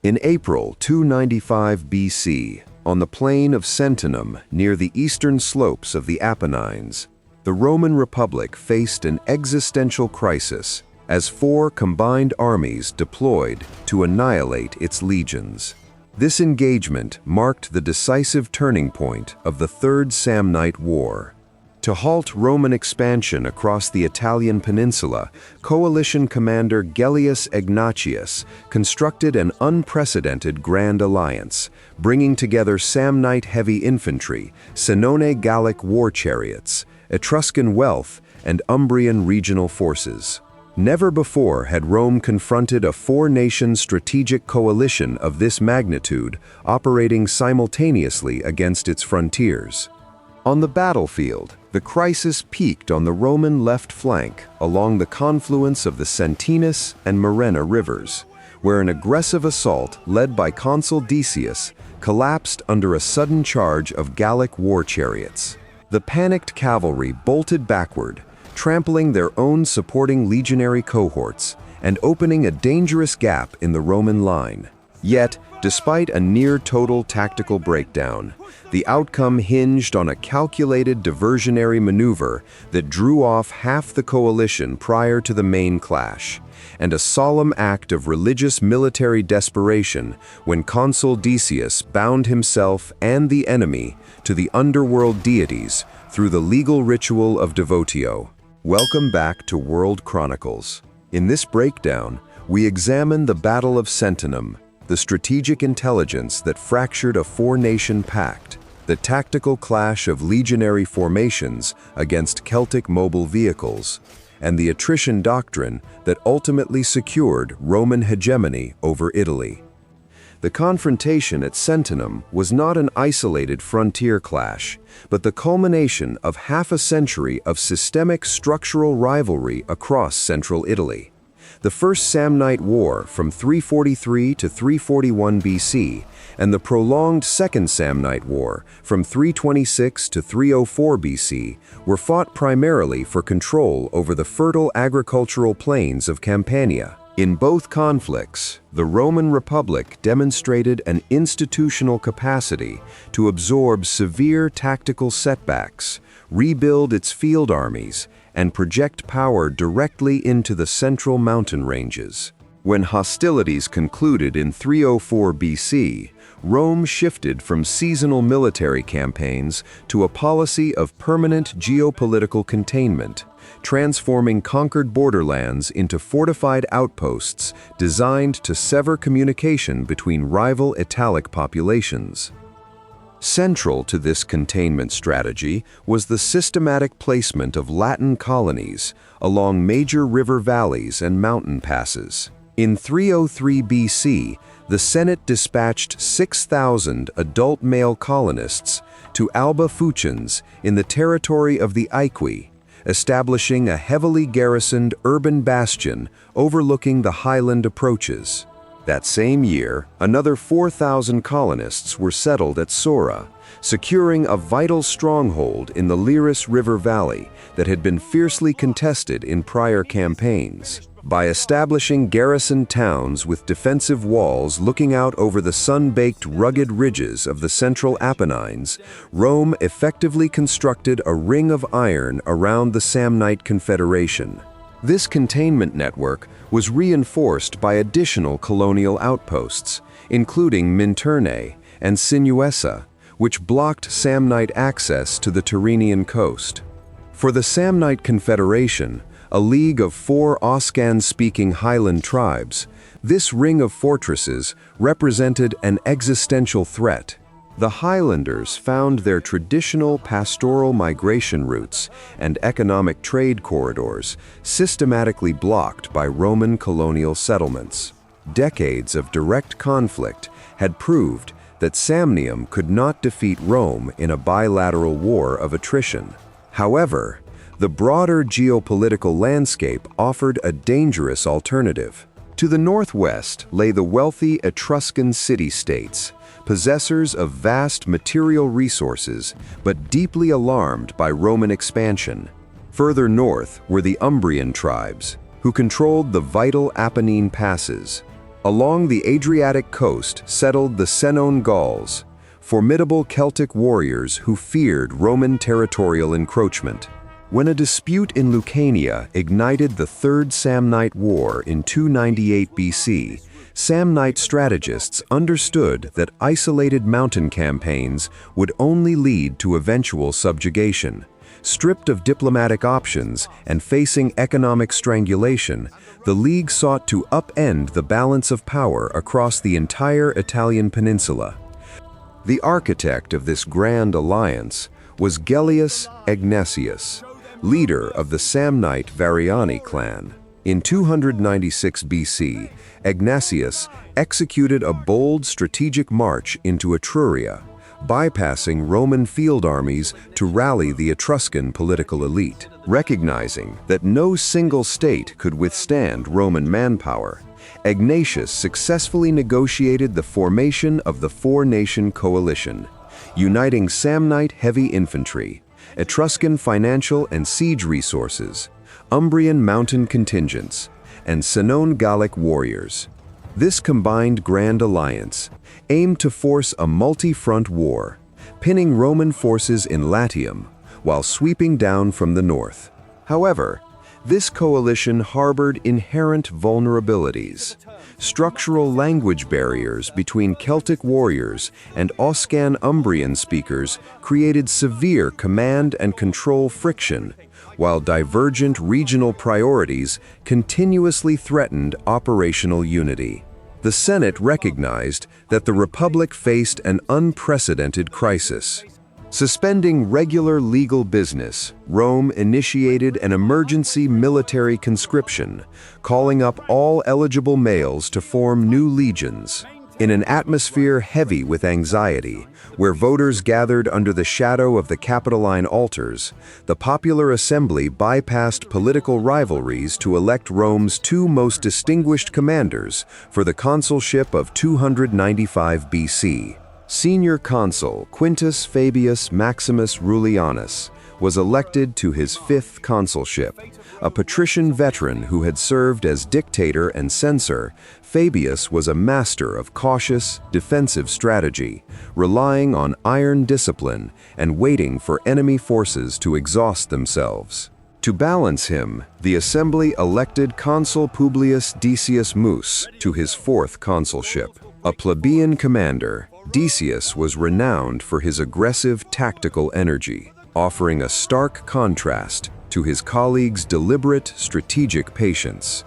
In April 295 BC, on the plain of Sentinum near the eastern slopes of the Apennines, the Roman Republic faced an existential crisis as 4 combined armies deployed to annihilate its legions. This engagement marked the decisive turning point of the Third Samnite War. To halt Roman expansion across the Italian peninsula, coalition commander Gellius Egnatius constructed an unprecedented grand alliance, bringing together Samnite heavy infantry, Senone Gallic war chariots, Etruscan wealth, and Umbrian regional forces. Never before had Rome confronted a 4-nation strategic coalition of this magnitude operating simultaneously against its frontiers. On the battlefield, the crisis peaked on the Roman left flank along the confluence of the Sentinus and Murena rivers, where an aggressive assault led by Consul Decius collapsed under a sudden charge of Gallic war chariots. The panicked cavalry bolted backward, trampling their own supporting legionary cohorts and opening a dangerous gap in the Roman line. Yet, despite a near-total tactical breakdown, the outcome hinged on a calculated diversionary maneuver that drew off half the coalition prior to the main clash, and a solemn act of religious military desperation when Consul Decius bound himself and the enemy to the underworld deities through the legal ritual of Devotio. Welcome back to World Chronicles. In this breakdown, we examine the Battle of Sentinum, the strategic intelligence that fractured a 4-nation pact, the tactical clash of legionary formations against Celtic mobile vehicles, and the attrition doctrine that ultimately secured Roman hegemony over Italy. The confrontation at Sentinum was not an isolated frontier clash, but the culmination of half a century of systemic structural rivalry across central Italy. The First Samnite War from 343 to 341 BC and the prolonged Second Samnite War from 326 to 304 BC were fought primarily for control over the fertile agricultural plains of Campania. In both conflicts, the Roman Republic demonstrated an institutional capacity to absorb severe tactical setbacks, rebuild its field armies, and project power directly into the central mountain ranges. When hostilities concluded in 304 BC, Rome shifted from seasonal military campaigns to a policy of permanent geopolitical containment, transforming conquered borderlands into fortified outposts designed to sever communication between rival Italic populations. Central to this containment strategy was the systematic placement of Latin colonies along major river valleys and mountain passes. In 303 BC, the Senate dispatched 6,000 adult male colonists to Alba Fucens in the territory of the Aequi, establishing a heavily garrisoned urban bastion overlooking the highland approaches. That same year, another 4,000 colonists were settled at Sora, securing a vital stronghold in the Liris River Valley that had been fiercely contested in prior campaigns. By establishing garrisoned towns with defensive walls looking out over the sun-baked rugged ridges of the central Apennines, Rome effectively constructed a ring of iron around the Samnite Confederation. This containment network was reinforced by additional colonial outposts, including Minturnae and Sinuessa, which blocked Samnite access to the Tyrrhenian coast. For the Samnite Confederation, a league of 4 Oscan-speaking highland tribes, this ring of fortresses represented an existential threat. The Highlanders found their traditional pastoral migration routes and economic trade corridors systematically blocked by Roman colonial settlements. Decades of direct conflict had proved that Samnium could not defeat Rome in a bilateral war of attrition. However, the broader geopolitical landscape offered a dangerous alternative. To the northwest lay the wealthy Etruscan city-states, possessors of vast material resources but deeply alarmed by Roman expansion. Further north were the Umbrian tribes, who controlled the vital Apennine passes. Along the Adriatic coast settled the Senone Gauls, formidable Celtic warriors who feared Roman territorial encroachment. When a dispute in Lucania ignited the Third Samnite War in 298 BC, Samnite strategists understood that isolated mountain campaigns would only lead to eventual subjugation. Stripped of diplomatic options and facing economic strangulation, the League sought to upend the balance of power across the entire Italian peninsula. The architect of this grand alliance was Gellius Egnatius, leader of the Samnite Variani clan. In 296 BC, Egnatius executed a bold strategic march into Etruria, bypassing Roman field armies to rally the Etruscan political elite. Recognizing that no single state could withstand Roman manpower, Egnatius successfully negotiated the formation of the four-nation coalition, uniting Samnite heavy infantry, Etruscan financial and siege resources, Umbrian mountain contingents, and Senone Gallic warriors. This combined Grand Alliance aimed to force a multi-front war, pinning Roman forces in Latium while sweeping down from the north. However, this coalition harbored inherent vulnerabilities. Structural language barriers between Celtic warriors and Oscan Umbrian speakers created severe command and control friction, while divergent regional priorities continuously threatened operational unity. The Senate recognized that the Republic faced an unprecedented crisis. Suspending regular legal business, Rome initiated an emergency military conscription, calling up all eligible males to form new legions. In an atmosphere heavy with anxiety, where voters gathered under the shadow of the Capitoline altars, the popular assembly bypassed political rivalries to elect Rome's two most distinguished commanders for the consulship of 295 BC. Senior consul Quintus Fabius Maximus Rullianus was elected to his fifth consulship. A patrician veteran who had served as dictator and censor, Fabius was a master of cautious, defensive strategy, relying on iron discipline and waiting for enemy forces to exhaust themselves. To balance him, the assembly elected Consul Publius Decius Mus to his fourth consulship. A plebeian commander, Decius was renowned for his aggressive tactical energy, offering a stark contrast to his colleagues' deliberate strategic patience.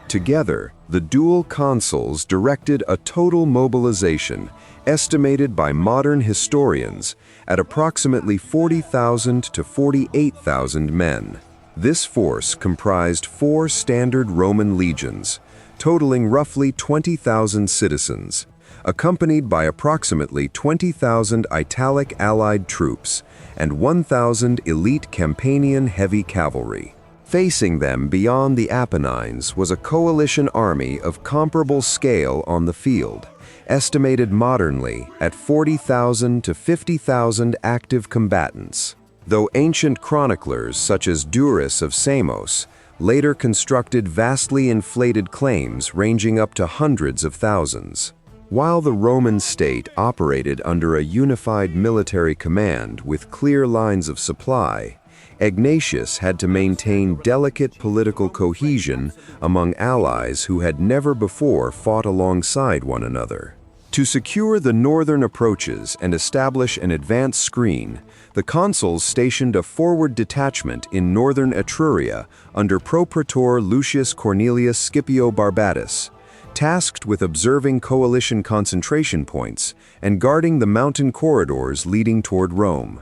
Together, the dual consuls directed a total mobilization estimated by modern historians at approximately 40,000 to 48,000 men. This force comprised 4 standard Roman legions, totaling roughly 20,000 citizens, accompanied by approximately 20,000 Italic allied troops and 1,000 elite Campanian heavy cavalry. Facing them beyond the Apennines was a coalition army of comparable scale on the field, estimated modernly at 40,000 to 50,000 active combatants, though ancient chroniclers such as Duris of Samos later constructed vastly inflated claims ranging up to hundreds of thousands. While the Roman state operated under a unified military command with clear lines of supply, Egnatius had to maintain delicate political cohesion among allies who had never before fought alongside one another. To secure the northern approaches and establish an advance screen, the consuls stationed a forward detachment in northern Etruria under Propraetor Lucius Cornelius Scipio Barbatus, tasked with observing coalition concentration points and guarding the mountain corridors leading toward Rome.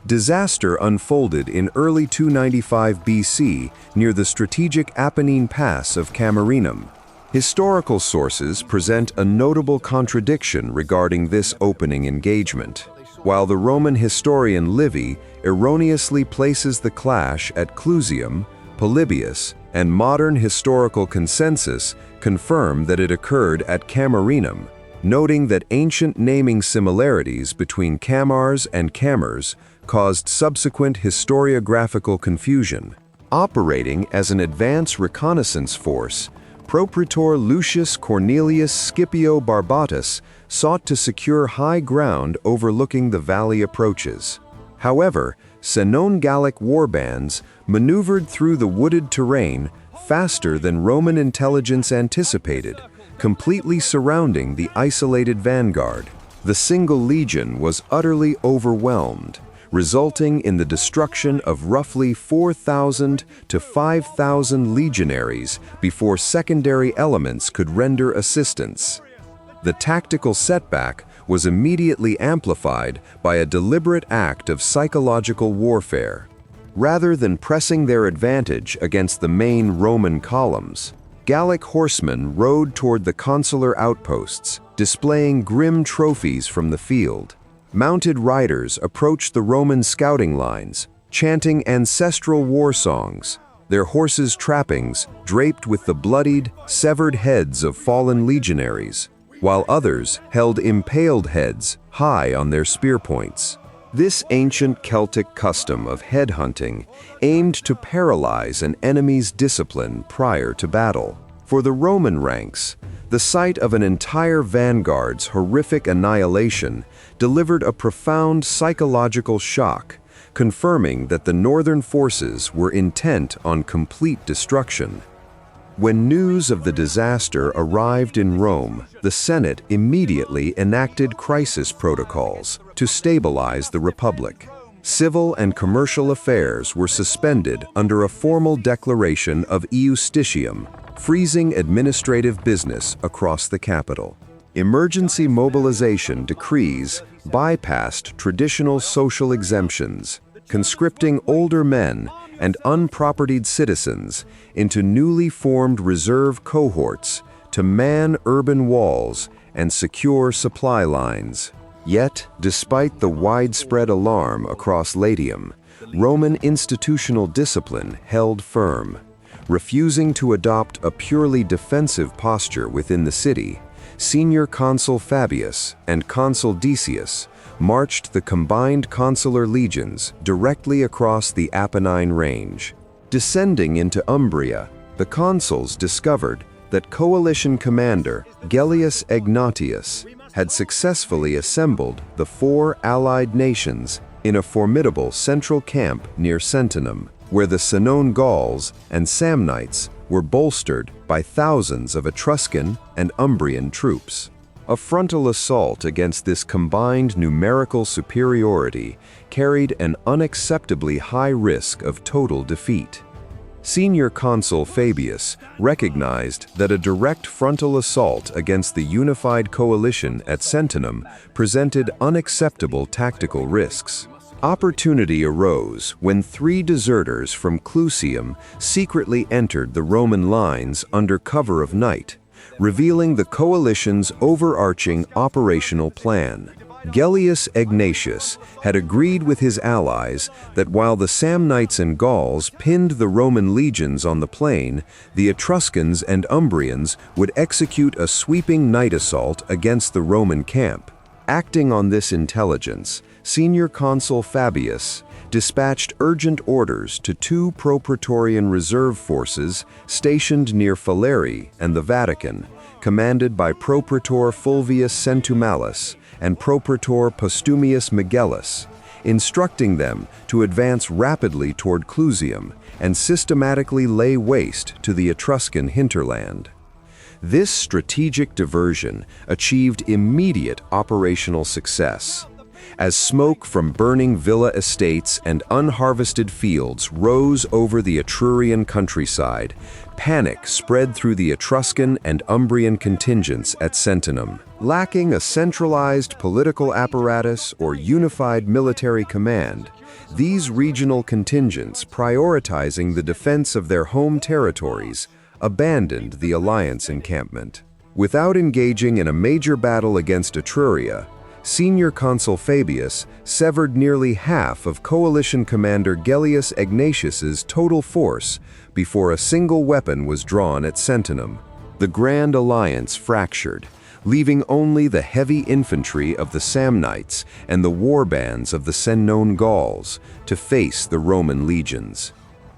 Disaster unfolded in early 295 BC near the strategic Apennine Pass of Camerinum. Historical sources present a notable contradiction regarding this opening engagement. While the Roman historian Livy erroneously places the clash at Clusium, Polybius, and modern historical consensus confirm that it occurred at Camerinum, noting that ancient naming similarities between Camars and Camers caused subsequent historiographical confusion. Operating as an advance reconnaissance force, Propraetor Lucius Cornelius Scipio Barbatus sought to secure high ground overlooking the valley approaches. However, Senone Gallic warbands maneuvered through the wooded terrain faster than Roman intelligence anticipated, completely surrounding the isolated vanguard. The single legion was utterly overwhelmed, resulting in the destruction of roughly 4,000 to 5,000 legionaries before secondary elements could render assistance. The tactical setback was immediately amplified by a deliberate act of psychological warfare. Rather than pressing their advantage against the main Roman columns, Gallic horsemen rode toward the consular outposts, displaying grim trophies from the field. Mounted riders approached the Roman scouting lines, chanting ancestral war songs, their horses' trappings draped with the bloodied, severed heads of fallen legionaries, while others held impaled heads high on their spear points. This ancient Celtic custom of headhunting aimed to paralyze an enemy's discipline prior to battle. For the Roman ranks, the sight of an entire vanguard's horrific annihilation delivered a profound psychological shock, confirming that the northern forces were intent on complete destruction. When news of the disaster arrived in Rome, the Senate immediately enacted crisis protocols to stabilize the Republic. Civil and commercial affairs were suspended under a formal declaration of Justitium, freezing administrative business across the capital. Emergency mobilization decrees bypassed traditional social exemptions, conscripting older men and unpropertied citizens into newly formed reserve cohorts to man urban walls and secure supply lines. Yet, despite the widespread alarm across Latium, Roman institutional discipline held firm. Refusing to adopt a purely defensive posture within the city, Senior Consul Fabius and Consul Decius marched the combined consular legions directly across the Apennine range. Descending into Umbria, the consuls discovered that coalition commander Gellius Egnatius had successfully assembled the 4 allied nations in a formidable central camp near Sentinum, where the Senone Gauls and Samnites were bolstered by thousands of Etruscan and Umbrian troops. A frontal assault against this combined numerical superiority carried an unacceptably high risk of total defeat. Senior Consul Fabius recognized that a direct frontal assault against the unified coalition at Sentinum presented unacceptable tactical risks. Opportunity arose when 3 deserters from Clusium secretly entered the Roman lines under cover of night, revealing the coalition's overarching operational plan. Gellius Egnatius had agreed with his allies that while the Samnites and Gauls pinned the Roman legions on the plain, the Etruscans and Umbrians would execute a sweeping night assault against the Roman camp. Acting on this intelligence, Senior Consul Fabius dispatched urgent orders to 2 pro-Praetorian reserve forces stationed near Falerii and the Vatican, commanded by Propraetor Fulvius Centumalis and Propraetor Postumius Megellus, instructing them to advance rapidly toward Clusium and systematically lay waste to the Etruscan hinterland. This strategic diversion achieved immediate operational success. As smoke from burning villa estates and unharvested fields rose over the Etrurian countryside, panic spread through the Etruscan and Umbrian contingents at Sentinum. Lacking a centralized political apparatus or unified military command, these regional contingents, prioritizing the defense of their home territories, abandoned the alliance encampment. Without engaging in a major battle against Etruria, Senior Consul Fabius severed nearly half of coalition commander Gellius Egnatius's total force before a single weapon was drawn at Sentinum. The Grand Alliance fractured, leaving only the heavy infantry of the Samnites and the warbands of the Senone Gauls to face the Roman legions.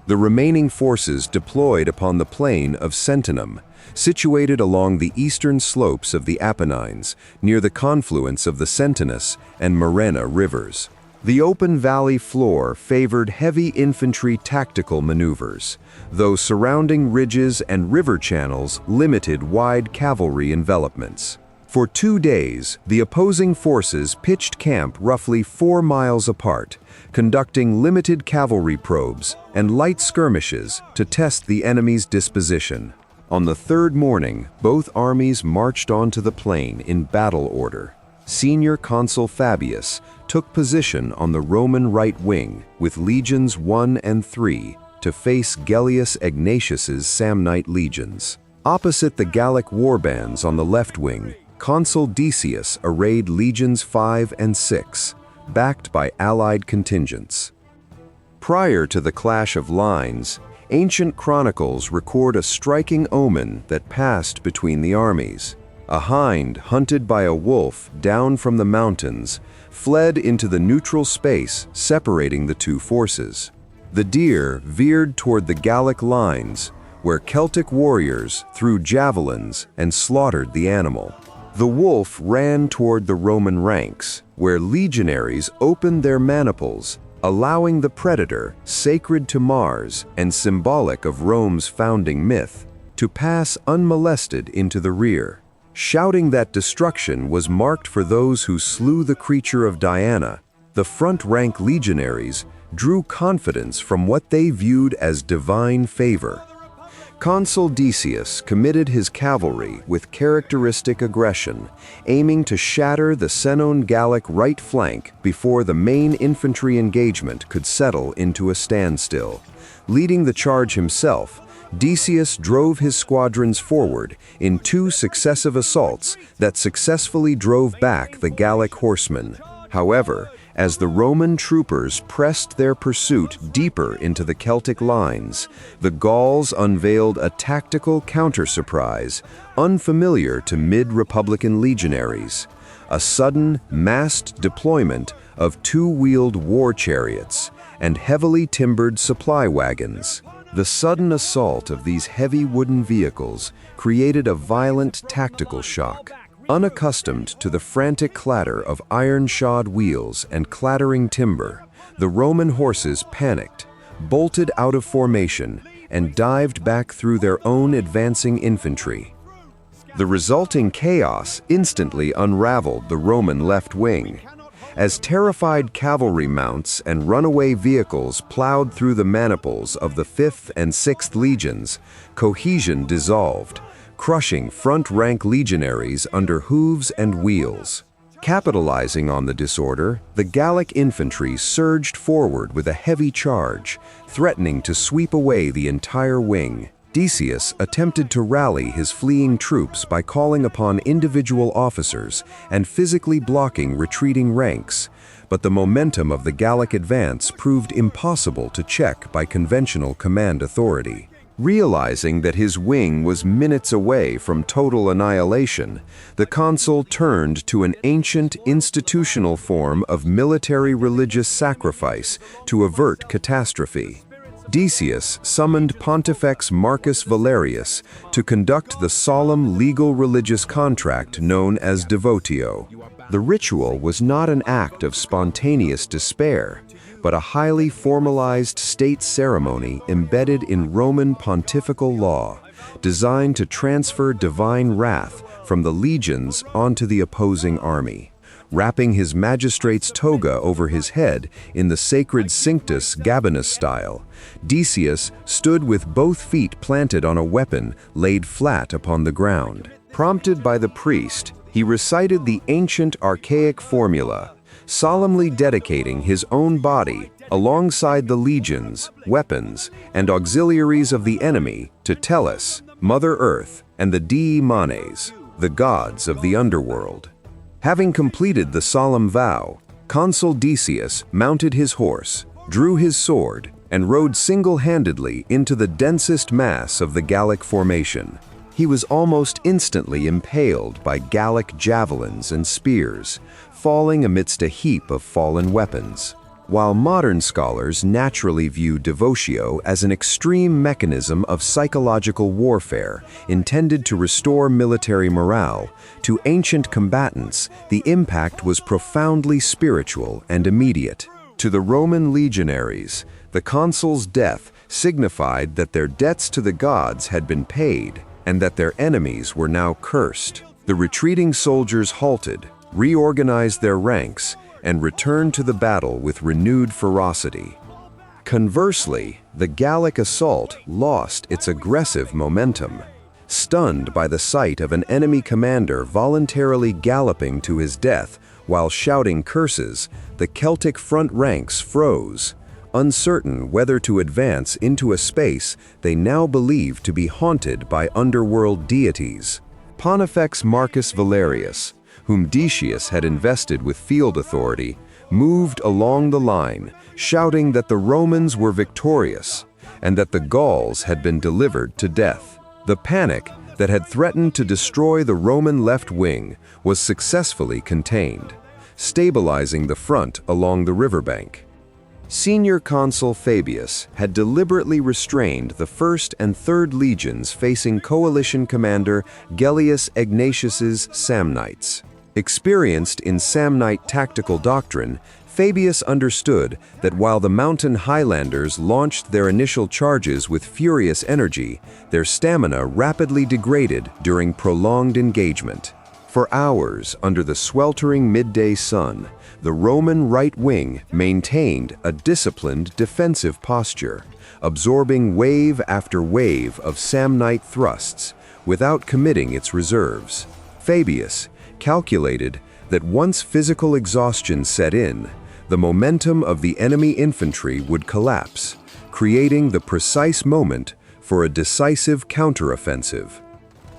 The remaining forces deployed upon the plain of Sentinum, situated along the eastern slopes of the Apennines, near the confluence of the Sentinus and Murena rivers. The open valley floor favored heavy infantry tactical maneuvers, though surrounding ridges and river channels limited wide cavalry envelopments. For 2 days, the opposing forces pitched camp roughly 4 miles apart, conducting limited cavalry probes and light skirmishes to test the enemy's disposition. On the third morning, both armies marched onto the plain in battle order. Senior Consul Fabius took position on the Roman right wing with legions 1 and 3 to face Gellius Egnatius's Samnite legions. Opposite the Gallic warbands on the left wing, Consul Decius arrayed legions 5 and 6, backed by allied contingents. Prior to the clash of lines, ancient chronicles record a striking omen that passed between the armies. A hind hunted by a wolf down from the mountains fled into the neutral space separating the two forces. The deer veered toward the Gallic lines, where Celtic warriors threw javelins and slaughtered the animal. The wolf ran toward the Roman ranks, where legionaries opened their maniples, allowing the predator, sacred to Mars and symbolic of Rome's founding myth, to pass unmolested into the rear. Shouting that destruction was marked for those who slew the creature of Diana, the front-rank legionaries drew confidence from what they viewed as divine favor. Consul Decius committed his cavalry with characteristic aggression, aiming to shatter the Senone Gallic right flank before the main infantry engagement could settle into a standstill. Leading the charge himself, Decius drove his squadrons forward in 2 successive assaults that successfully drove back the Gallic horsemen. However, as the Roman troopers pressed their pursuit deeper into the Celtic lines, the Gauls unveiled a tactical counter-surprise unfamiliar to mid-Republican legionaries: a sudden, massed deployment of 2-wheeled war chariots and heavily timbered supply wagons. The sudden assault of these heavy wooden vehicles created a violent tactical shock. Unaccustomed to the frantic clatter of iron-shod wheels and clattering timber, the Roman horses panicked, bolted out of formation, and dived back through their own advancing infantry. The resulting chaos instantly unraveled the Roman left wing. As terrified cavalry mounts and runaway vehicles plowed through the maniples of the 5th and 6th legions, cohesion dissolved, crushing front-rank legionaries under hooves and wheels. Capitalizing on the disorder, the Gallic infantry surged forward with a heavy charge, threatening to sweep away the entire wing. Decius attempted to rally his fleeing troops by calling upon individual officers and physically blocking retreating ranks, but the momentum of the Gallic advance proved impossible to check by conventional command authority. Realizing that his wing was minutes away from total annihilation, the consul turned to an ancient institutional form of military religious sacrifice to avert catastrophe. Decius summoned Pontifex Marcus Valerius to conduct the solemn legal religious contract known as Devotio. The ritual was not an act of spontaneous despair, but a highly formalized state ceremony embedded in Roman pontifical law, designed to transfer divine wrath from the legions onto the opposing army. Wrapping his magistrate's toga over his head in the sacred Cinctus Gabinus style, Decius stood with both feet planted on a weapon laid flat upon the ground. Prompted by the priest, he recited the ancient archaic formula, solemnly dedicating his own body alongside the legions, weapons, and auxiliaries of the enemy to Tellus, Mother Earth, and the Dii Manes, the gods of the Underworld. Having completed the solemn vow, Consul Decius mounted his horse, drew his sword, and rode single-handedly into the densest mass of the Gallic formation. He was almost instantly impaled by Gallic javelins and spears, falling amidst a heap of fallen weapons. while modern scholars naturally view Devotio as an extreme mechanism of psychological warfare intended to restore military morale, to ancient combatants, the impact was profoundly spiritual and immediate. To the Roman legionaries, the consul's death signified that their debts to the gods had been paid and that their enemies were now cursed. The retreating soldiers halted, reorganized their ranks, and returned to the battle with renewed ferocity. Conversely, the Gallic assault lost its aggressive momentum. Stunned by the sight of an enemy commander voluntarily galloping to his death while shouting curses, the Celtic front ranks froze, uncertain whether to advance into a space they now believed to be haunted by underworld deities. Pontifex Marcus Valerius, whom Decius had invested with field authority, moved along the line, shouting that the Romans were victorious and that the Gauls had been delivered to death. The panic that had threatened to destroy the Roman left wing was successfully contained, stabilizing the front along the riverbank. Senior Consul Fabius had deliberately restrained the 1st and 3rd legions facing coalition commander Gellius Egnatius's Samnites. Experienced in Samnite tactical doctrine, Fabius understood that while the mountain highlanders launched their initial charges with furious energy, their stamina rapidly degraded during prolonged engagement. For hours under the sweltering midday sun, the Roman right wing maintained a disciplined defensive posture, absorbing wave after wave of Samnite thrusts without committing its reserves. Fabius calculated that once physical exhaustion set in, the momentum of the enemy infantry would collapse, creating the precise moment for a decisive counteroffensive.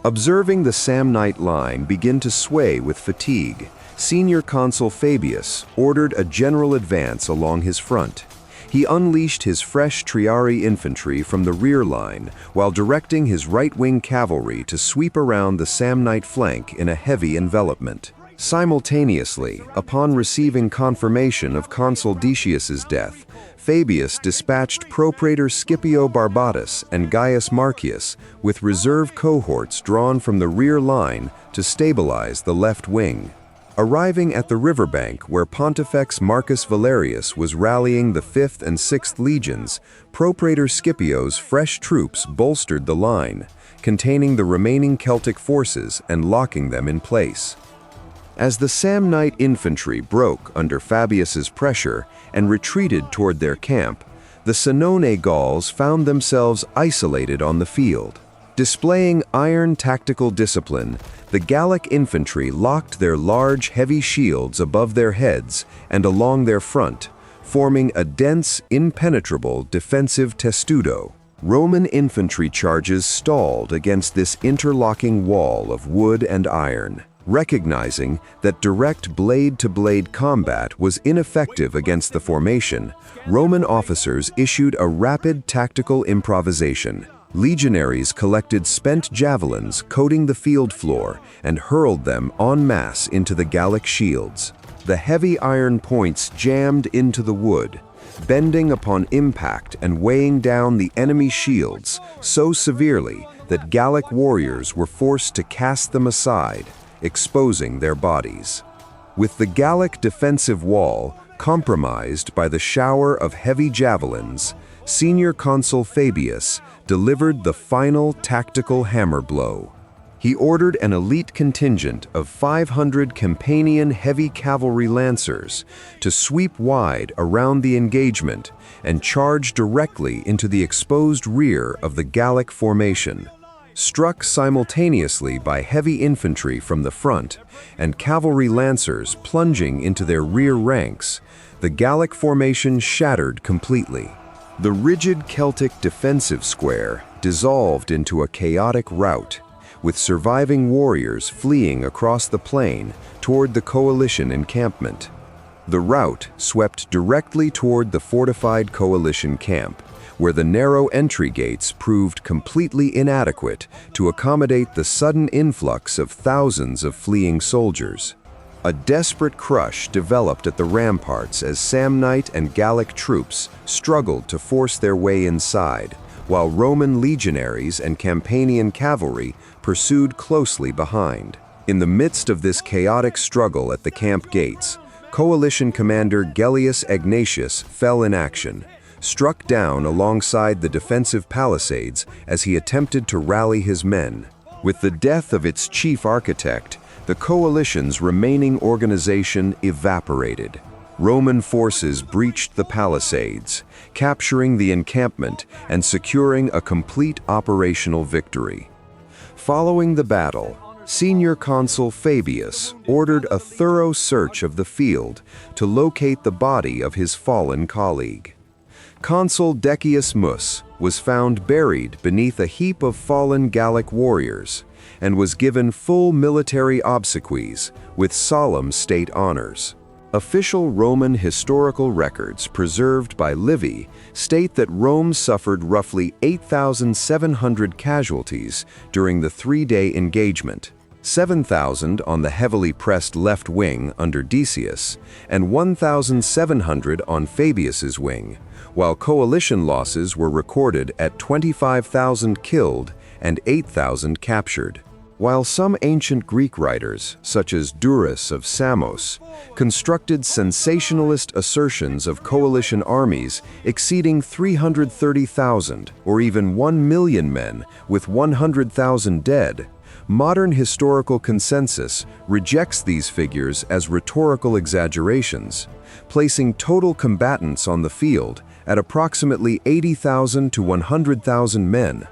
Observing the Samnite line begin to sway with fatigue, Senior Consul Fabius ordered a general advance along his front. He unleashed his fresh Triarii infantry from the rear line while directing his right-wing cavalry to sweep around the Samnite flank in a heavy envelopment. Simultaneously, upon receiving confirmation of Consul Decius's death, Fabius dispatched Propraetor Scipio Barbatus and Gaius Marcius with reserve cohorts drawn from the rear line to stabilize the left wing. Arriving at the riverbank where Pontifex Marcus Valerius was rallying the 5th and 6th legions, Propraetor Scipio's fresh troops bolstered the line, containing the remaining Celtic forces and locking them in place. As the Samnite infantry broke under Fabius's pressure and retreated toward their camp, the Senone Gauls found themselves isolated on the field. Displaying iron tactical discipline, the Gallic infantry locked their large, heavy shields above their heads and along their front, forming a dense, impenetrable defensive testudo. Roman infantry charges stalled against this interlocking wall of wood and iron. Recognizing that direct blade-to-blade combat was ineffective against the formation, Roman officers issued a rapid tactical improvisation. Legionaries collected spent javelins coating the field floor and hurled them en masse into the Gallic shields. The heavy iron points jammed into the wood, bending upon impact and weighing down the enemy shields so severely that Gallic warriors were forced to cast them aside, exposing their bodies. With the Gallic defensive wall compromised by the shower of heavy javelins, Senior Consul Fabius delivered the final tactical hammer blow. He ordered an elite contingent of 500 Campanian heavy cavalry lancers to sweep wide around the engagement and charge directly into the exposed rear of the Gallic formation. Struck simultaneously by heavy infantry from the front and cavalry lancers plunging into their rear ranks, the Gallic formation shattered completely. The rigid Celtic defensive square dissolved into a chaotic rout, with surviving warriors fleeing across the plain toward the coalition encampment. The rout swept directly toward the fortified coalition camp, where the narrow entry gates proved completely inadequate to accommodate the sudden influx of thousands of fleeing soldiers. A desperate crush developed at the ramparts as Samnite and Gallic troops struggled to force their way inside, while Roman legionaries and Campanian cavalry pursued closely behind. In the midst of this chaotic struggle at the camp gates, coalition commander Gellius Egnatius fell in action, struck down alongside the defensive palisades as he attempted to rally his men. With the death of its chief architect, the coalition's remaining organization evaporated. Roman forces breached the palisades, capturing the encampment and securing a complete operational victory. Following the battle, Senior Consul Fabius ordered a thorough search of the field to locate the body of his fallen colleague. Consul Decius Mus was found buried beneath a heap of fallen Gallic warriors and was given full military obsequies with solemn state honors. Official Roman historical records preserved by Livy state that Rome suffered roughly 8,700 casualties during the three-day engagement, 7,000 on the heavily pressed left wing under Decius, and 1,700 on Fabius's wing, while coalition losses were recorded at 25,000 killed and 8,000 captured. While some ancient Greek writers, such as Duras of Samos, constructed sensationalist assertions of coalition armies exceeding 330,000 or even 1 million men with 100,000 dead, modern historical consensus rejects these figures as rhetorical exaggerations, placing total combatants on the field at approximately 80,000 to 100,000 men.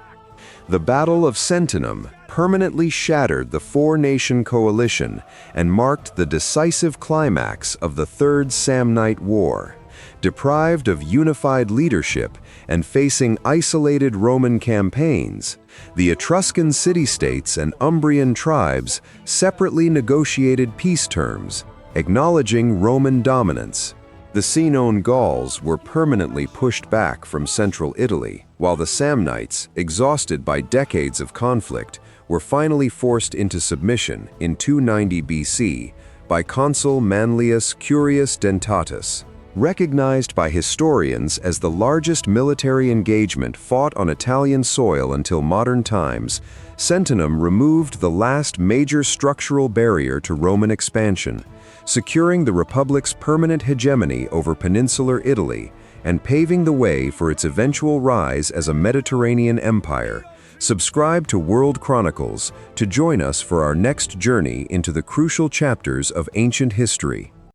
The Battle of Sentinum permanently shattered the four-nation coalition and marked the decisive climax of the Third Samnite War. Deprived of unified leadership and facing isolated Roman campaigns, the Etruscan city-states and Umbrian tribes separately negotiated peace terms, acknowledging Roman dominance. The Senone Gauls were permanently pushed back from central Italy, while the Samnites, exhausted by decades of conflict, were finally forced into submission in 290 BC by Consul Manlius Curius Dentatus. Recognized by historians as the largest military engagement fought on Italian soil until modern times, Sentinum removed the last major structural barrier to Roman expansion, securing the Republic's permanent hegemony over peninsular Italy and paving the way for its eventual rise as a Mediterranean empire. Subscribe to World Chronicles to join us for our next journey into the crucial chapters of ancient history.